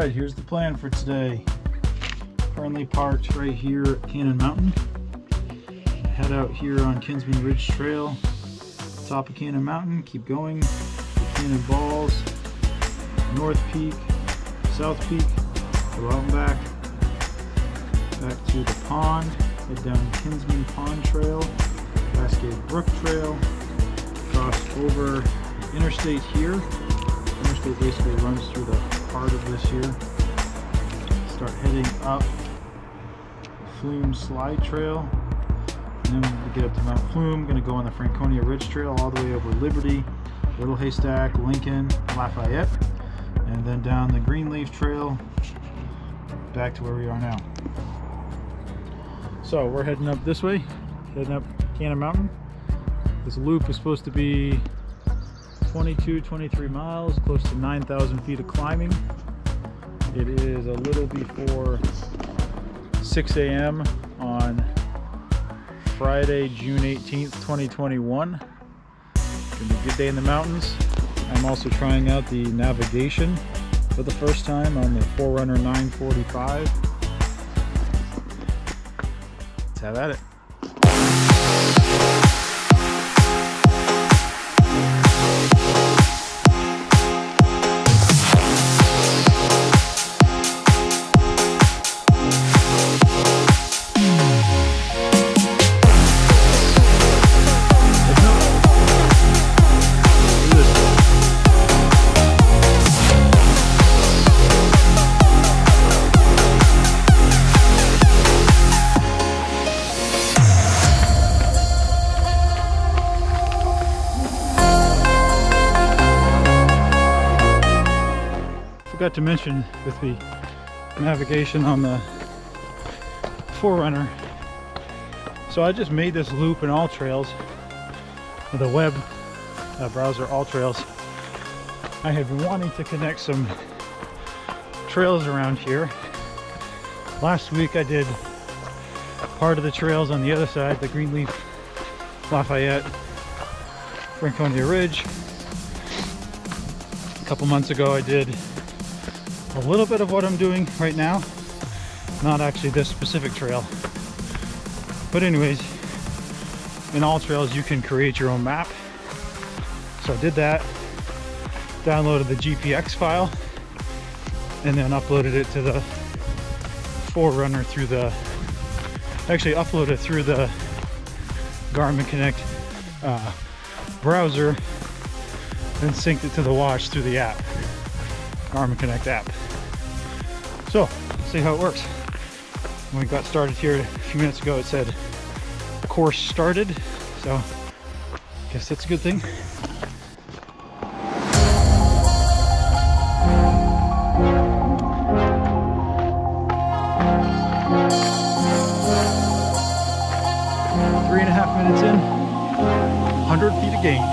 Alright, here's the plan for today. Currently parked right here at Cannon Mountain. Head out here on Kinsman Ridge Trail, top of Cannon Mountain, keep going, Cannon Balls, North Peak, South Peak, go out and back to the pond, head down Kinsman Pond Trail, Cascade Brook Trail, cross over the interstate here. Interstate basically runs through the part of this here. Start heading up Flume Slide Trail, and then we get up to Mount Flume. Going to go on the Franconia Ridge Trail all the way over Liberty, Little Haystack, Lincoln, Lafayette, and then down the Greenleaf Trail back to where we are now. So we're heading up this way, heading up Cannon Mountain. This loop is supposed to be 23 miles, close to 9,000 feet of climbing. It is a little before 6 a.m. on Friday, June 18th, 2021. Gonna be a good day in the mountains. I'm also trying out the navigation for the first time on the Forerunner 945. Let's have at it. Forgot to mention with the navigation on the Forerunner, so I just made this loop in All Trails with a web browser, All Trails. I had been wanting to connect some trails around here. Last week I did part of the trails on the other side, the Greenleaf, Lafayette, Franconia Ridge. A couple months ago I did a little bit of what I'm doing right now, not actually this specific trail, but anyways, in All Trails you can create your own map. So I did that, downloaded the GPX file, and then uploaded it to the Forerunner through the, actually uploaded it through the Garmin Connect browser, and synced it to the watch through the app, Garmin Connect app. So, let's see how it works. When we got started here a few minutes ago, it said course started, so I guess that's a good thing. Three and a half minutes in, 100 feet of gain.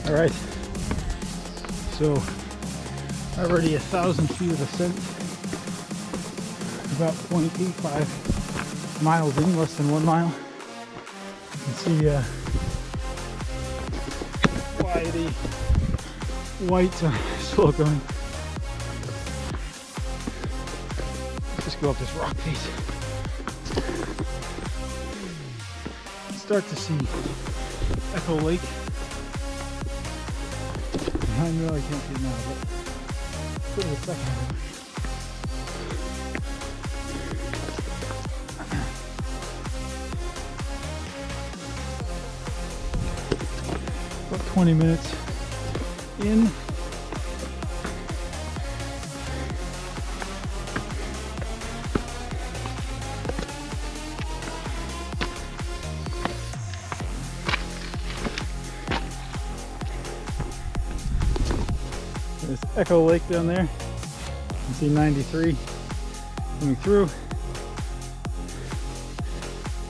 Alright, so already 1,000 feet of ascent, about 0.85 miles in, less than 1 mile. You can see white slow going. Let's just go up this rock face. Start to see Echo Lake. I know I can't see it now, but give it a second. About 20 minutes in. There's Echo Lake down there. You can see 93 coming through.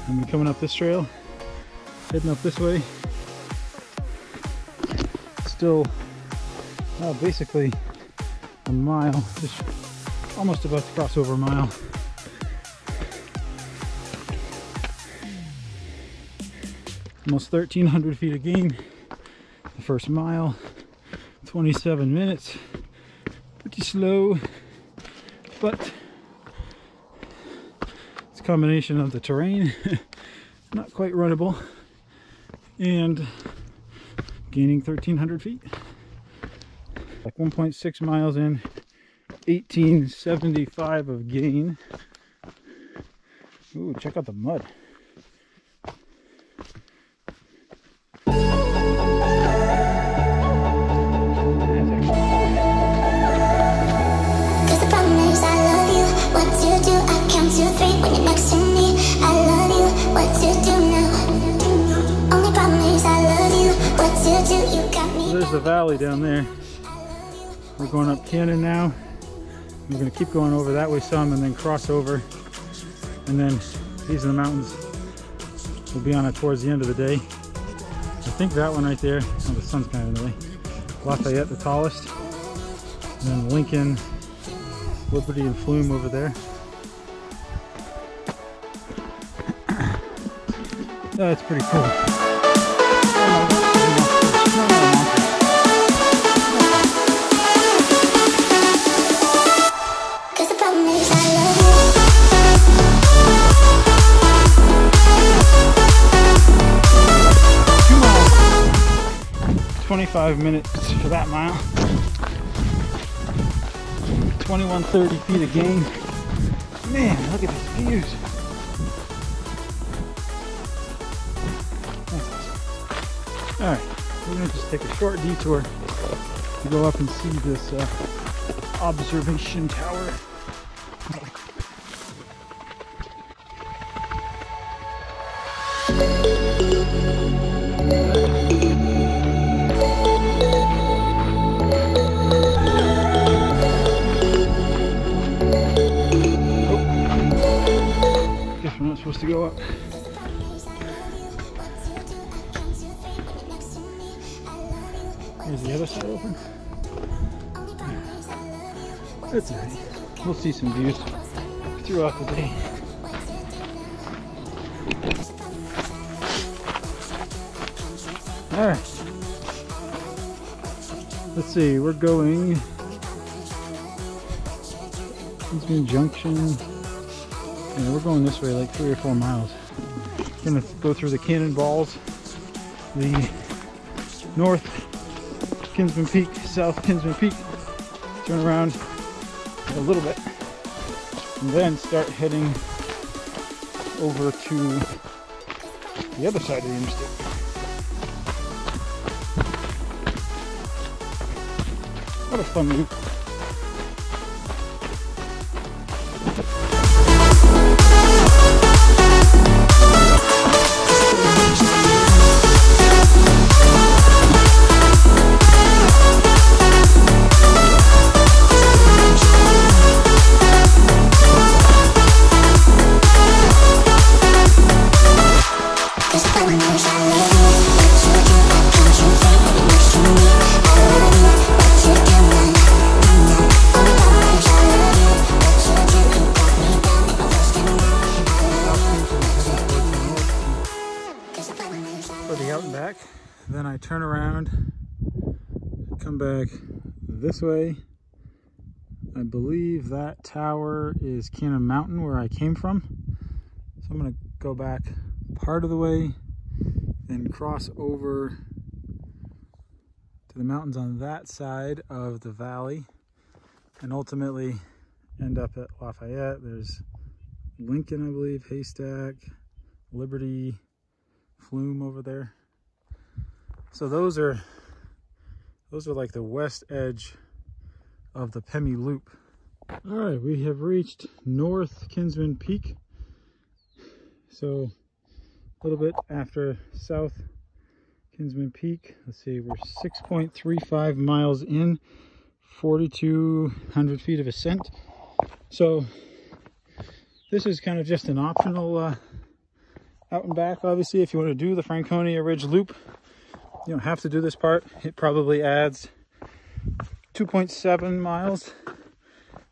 I'm coming up this trail, heading up this way. It's still basically a mile, just almost about to cross over a mile. Almost 1,300 feet of gain. The first mile, 27 minutes. Pretty slow, but it's a combination of the terrain, not quite runnable, and gaining 1,300 feet. Like 1.6 miles in, 1875 of gain. Ooh, check out the mud. There's the valley down there. We're going up Cannon now. We're going to keep going over that way some and then cross over. And then these are the mountains. We'll be on it towards the end of the day. I think that one right there, oh, the sun's kind of in the way. Lafayette, the tallest. And then Lincoln, Liberty, and Flume over there. That's pretty cool. $25 minutes for that mile. 2130 feet of gain. Man, look at these views. That's awesome. Alright, we're going to just take a short detour to go up and see this observation tower. We're not supposed to go up. Is the other side open? That's alright. We'll see some views throughout the day. Alright. Let's see, we're going Kinsman Junction. Yeah, we're going this way like 3 or 4 miles. Gonna go through the Cannon Balls, the North Kinsman Peak, South Kinsman Peak, turn around a little bit, and then start heading over to the other side of the interstate. What a fun loop. Then I turn around, come back this way. I believe that tower is Cannon Mountain where I came from. So I'm going to go back part of the way, then cross over to the mountains on that side of the valley, and ultimately end up at Lafayette. There's Lincoln, I believe, Haystack, Liberty, Flume over there. So those are like the west edge of the Pemi Loop. All right, we have reached North Kinsman Peak. So a little bit after South Kinsman Peak. Let's see, we're 6.35 miles in, 4,200 feet of ascent. So this is kind of just an optional out and back, obviously, if you want to do the Franconia Ridge Loop. You don't have to do this part. It probably adds 2.7 miles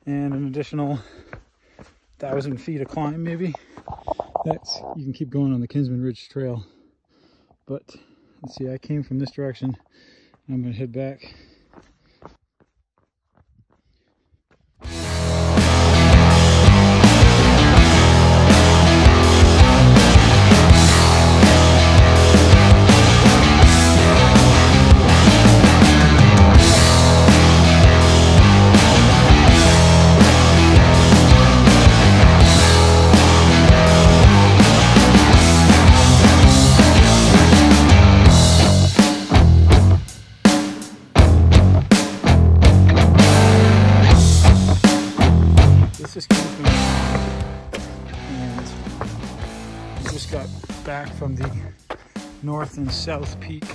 and an additional 1,000 feet of climb maybe. You can keep going on the Kinsman Ridge Trail. But let's see, I came from this direction. I'm going to head back. This is Kinsman, and I just got back from the North and South Peak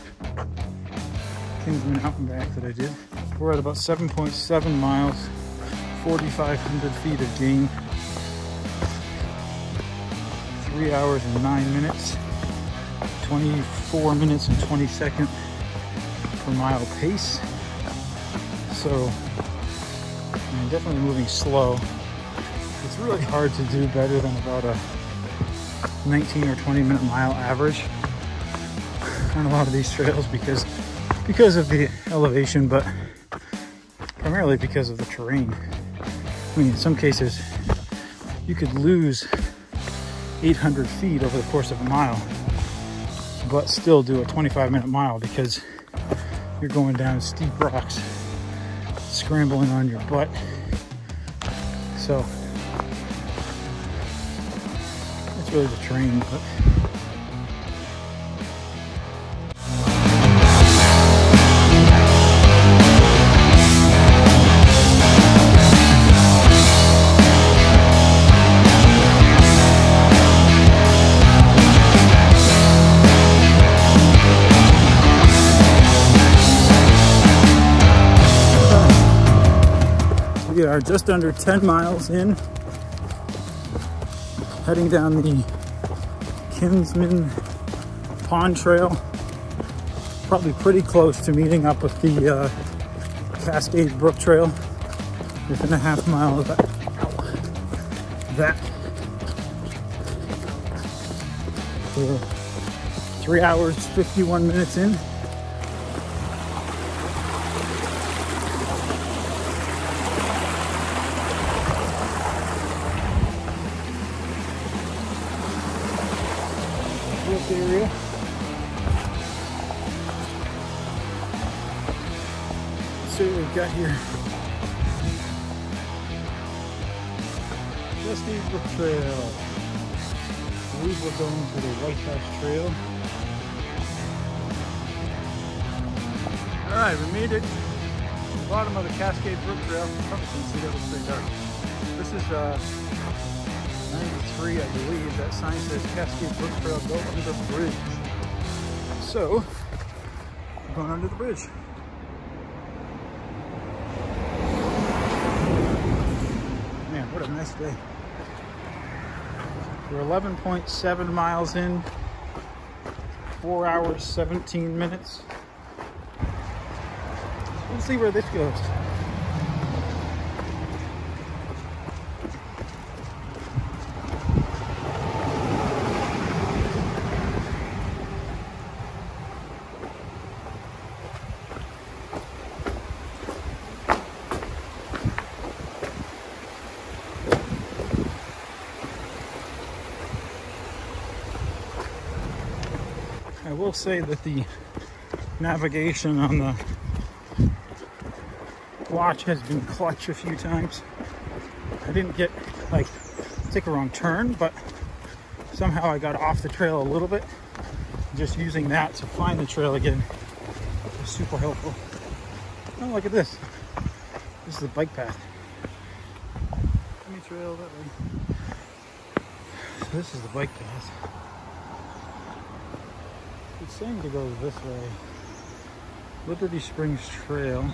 Kinsman mountain back that I did. We're at about 7.7 miles, 4,500 feet of gain, 3 hours and 9 minutes, 24 minutes and 20 seconds per mile pace. So I'm definitely moving slow. It's really hard to do better than about a 19 or 20 minute mile average on a lot of these trails because of the elevation, but primarily because of the terrain. I mean, in some cases, you could lose 800 feet over the course of a mile, but still do a 25-minute mile because you're going down steep rocks, scrambling on your butt. So it's really the terrain, but we are just under 10 miles in, heading down the Kinsman Pond Trail. Probably pretty close to meeting up with the Cascade Brook Trail within a half mile of that. We're 3 hours, 51 minutes in. Area. Let's see what we've got here. Cascade Brook Trail. I believe we're going to the White House Trail. Alright, we made it to the bottom of the Cascade Brook Trail. Oh, you can see that was pretty dark. This is 93, I believe. That sign says Cascade Brook Trail, go under the bridge. So, we're going under the bridge. Man, what a nice day. We're 11.7 miles in, 4 hours, 17 minutes. Let's see where this goes. I will say that the navigation on the watch has been clutch a few times. I didn't take a wrong turn, but somehow I got off the trail a little bit. Just using that to find the trail again was super helpful. Oh, look at this. This is the bike path. Let me trail that way. So this is the bike path. It's saying to go this way. Liberty Springs Trail.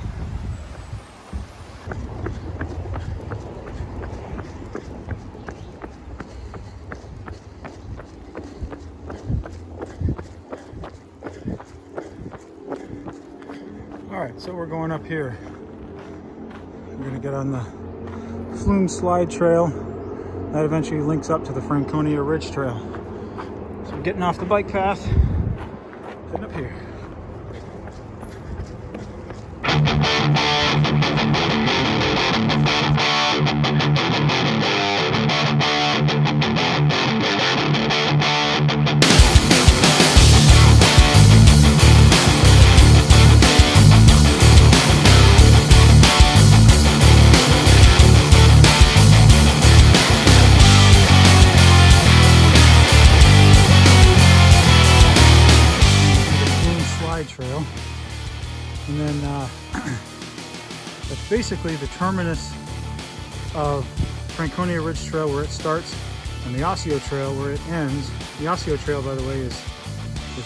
Alright, so we're going up here. We're going to get on the Flume Slide Trail. That eventually links up to the Franconia Ridge Trail. So we're getting off the bike path, heading up here. Trail, and then that's basically the terminus of Franconia Ridge Trail where it starts, and the Osceola Trail where it ends. The Osceola Trail, by the way, is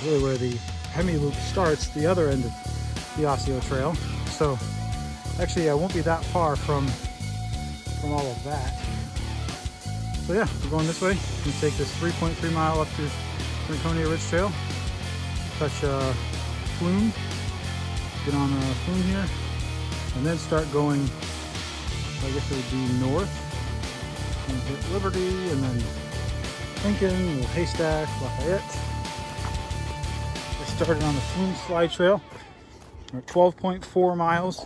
really where the Pemi Loop starts, the other end of the Osceola Trail. So actually I won't be that far from all of that. So yeah, we're going this way. We take this 3.3 mile up to Franconia Ridge Trail, touch Flume, get on Flume here, and then start going, I guess it would be north, and hit Liberty, and then Lincoln, little Haystack, Lafayette. We started on the Flume Slide Trail. We're at 12.4 miles,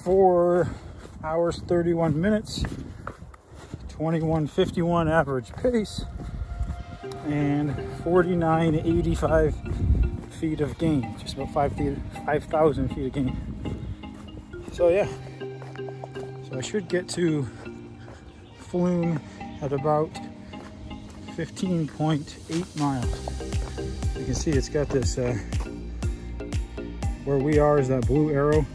4 hours 31 minutes, 21:51 average pace, and 49.85 feet of gain, just about 5,000 feet of gain. So yeah, so I should get to Flume at about 15.8 miles. You can see it's got this, where we are is that blue arrow.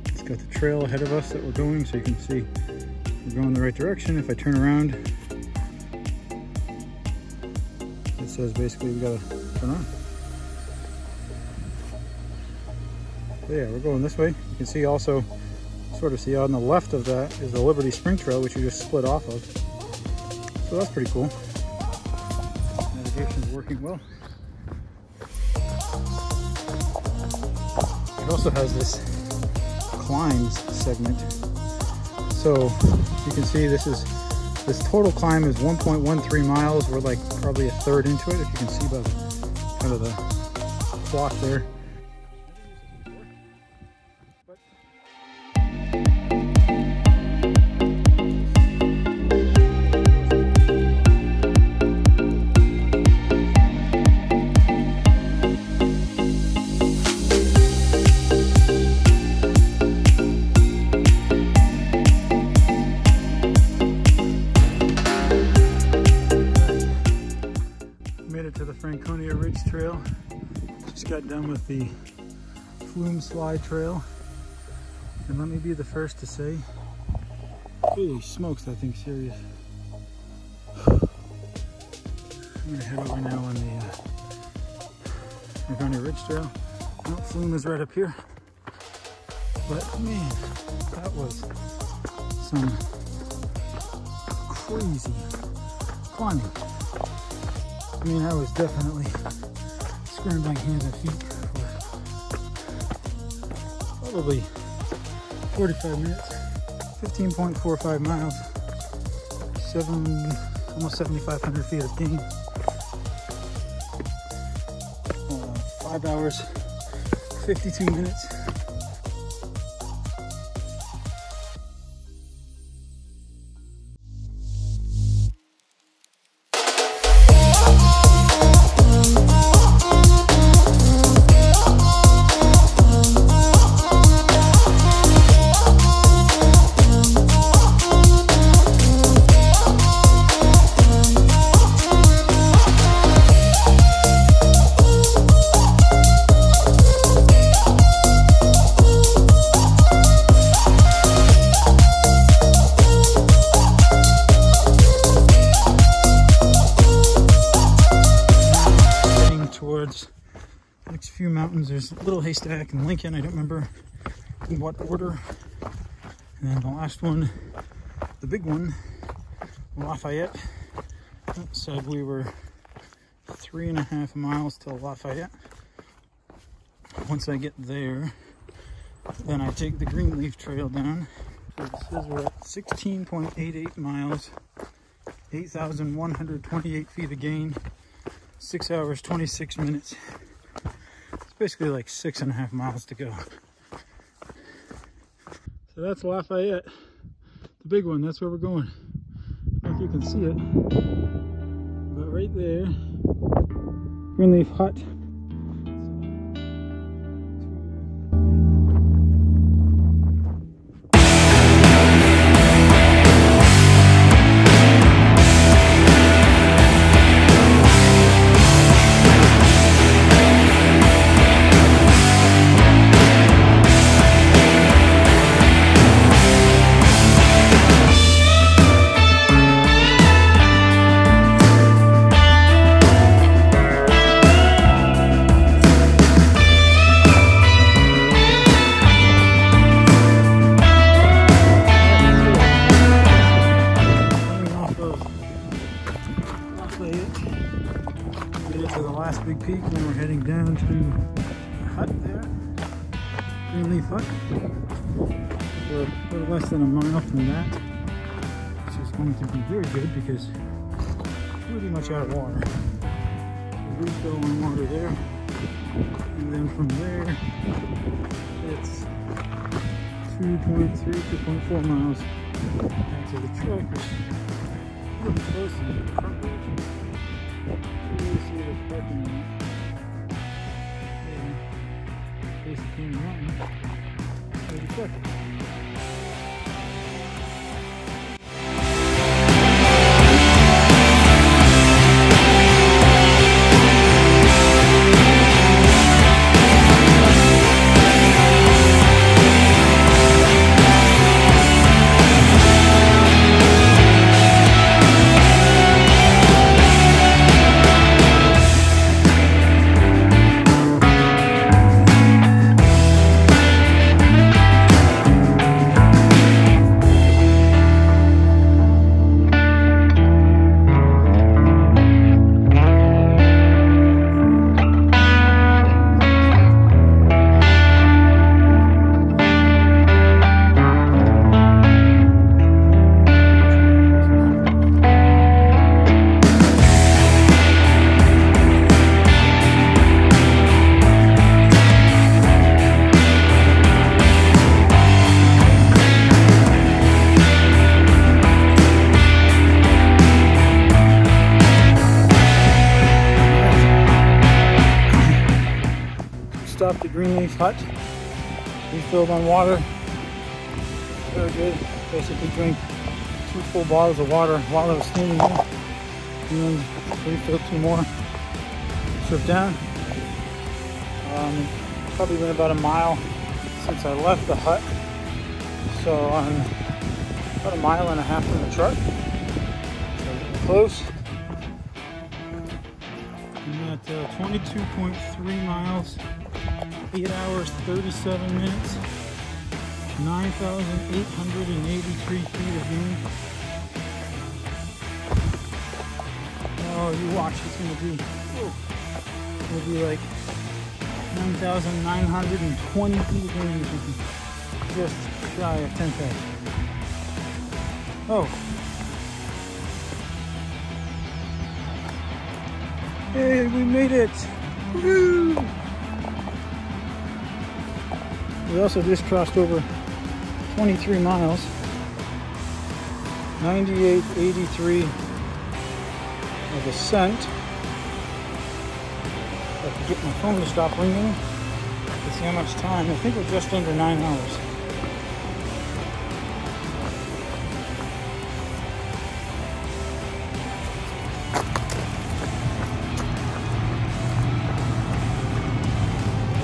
It's got the trail ahead of us that we're going, so you can see we're going the right direction. If I turn around, it says basically we gotta turn on. So yeah, we're going this way. You can see also, sort of see on the left of that is the Liberty Spring Trail, which you just split off of. So that's pretty cool. Navigation's working well. It also has this climbs segment. So you can see this total climb is 1.13 miles. We're like probably a third into it, if you can see by the kind of the clock there. To the Franconia Ridge Trail. Just got done with the Flume Slide Trail, and let me be the first to say, holy smokes, that thing's serious. I'm gonna head over now on the Franconia Ridge Trail. Oh, Flume is right up here, but man, that was some crazy climbing. I mean, I was definitely scrambling hands and feet for probably 45 minutes, 15.45 miles, almost 7,500 feet of gain, 5 hours, 52 minutes. Next few mountains, there's Little Haystack and Lincoln. I don't remember in what order. And then the last one, the big one, Lafayette. That said we were 3.5 miles to Lafayette. once I get there, then I take the Greenleaf Trail down. So it says we're at 16.88 miles, 8,128 feet of gain, 6 hours, 26 minutes. It's basically like 6.5 miles to go. So that's Lafayette, the big one. That's where we're going. I don't know if you can see it, but right there, Greenleaf Hut. Big peak, and then we're heading down to the hut there, Greenleaf Hut. We're a little less than a mile from that, which is going to be very good because it's pretty much out of water. The refill on water there, and then from there it's 2.4 miles back to the truck, which is really close to the truck. You see the parking lot. Haystack and Lafayette. There's the truck. Stopped at Greenleaf Hut, refilled on water, very good. Basically drank 2 full bottles of water while I was standing there, and then refilled 2 more, stripped down. Probably been about a mile since I left the hut, so I'm about a mile and a half from the truck, so close. I'm at 22.3 miles, 8 hours, 37 minutes, 9,883 feet of gain. Oh, you watch, it's gonna be like 9,920 feet of gain or something. Just shy of 10K. Oh. Hey, we made it! Woo! We also just crossed over 23 miles, 98.83 of ascent. I have to get my phone to stop ringing to see how much time. I think we're just under 9 hours.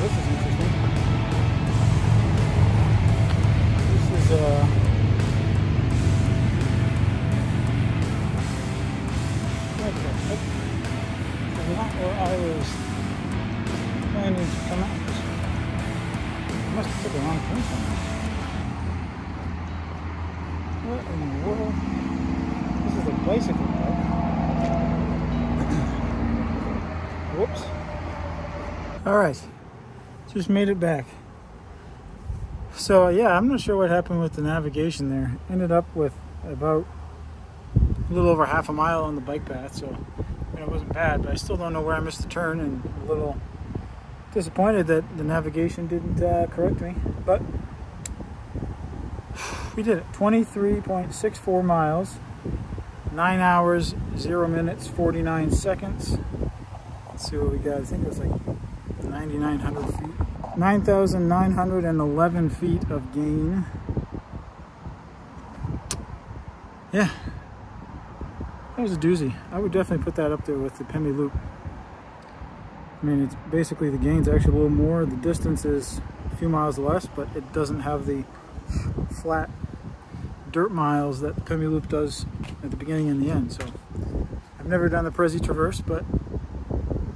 This is interesting. This is not where I was planning to come out. I must have took the wrong turn somewhere. What in the world? This is a bicycle route. Whoops. Alright. Just made it back. So yeah, I'm not sure what happened with the navigation there. Ended up with about a little over half a mile on the bike path, so it wasn't bad, but I still don't know where I missed the turn, and a little disappointed that the navigation didn't correct me, but we did it. 23.64 miles, 9 hours, 0 minutes, 49 seconds. Let's see what we got. I think it was like 9,900 feet. 9,911 feet of gain. Yeah, that was a doozy. I would definitely put that up there with the Pemi Loop. I mean, it's basically, the gain's actually a little more. The distance is a few miles less, but it doesn't have the flat dirt miles that the Pemi Loop does at the beginning and the end. So I've never done the Prezi Traverse, but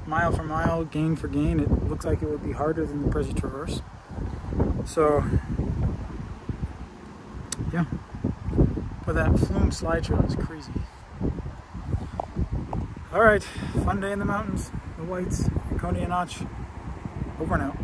mile for mile, gain for gain, it looks like it would be harder than the Prezi Traverse. So yeah, but that Flume Slide Trail is crazy. All right, fun day in the mountains. The Whites, Franconia NH, over and out.